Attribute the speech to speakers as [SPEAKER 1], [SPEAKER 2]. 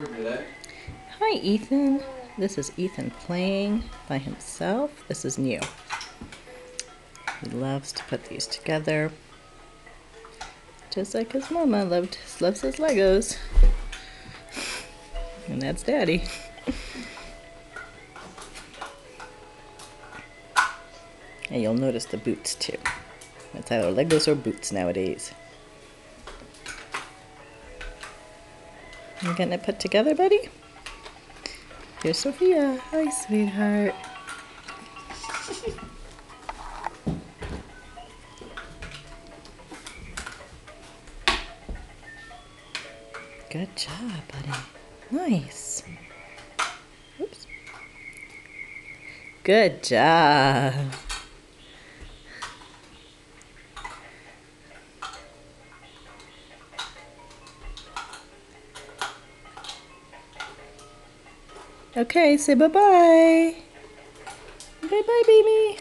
[SPEAKER 1] Hi, Ethan. This is Ethan playing by himself. This is new. He loves to put these together, just like his mama loves his Legos. And that's Daddy. And you'll notice the boots too. It's either Legos or boots nowadays. You getting it put together, buddy? Here's Sophia. Hi, sweetheart. Good job, buddy. Nice. Oops. Good job. Okay, say bye-bye. Bye-bye, baby.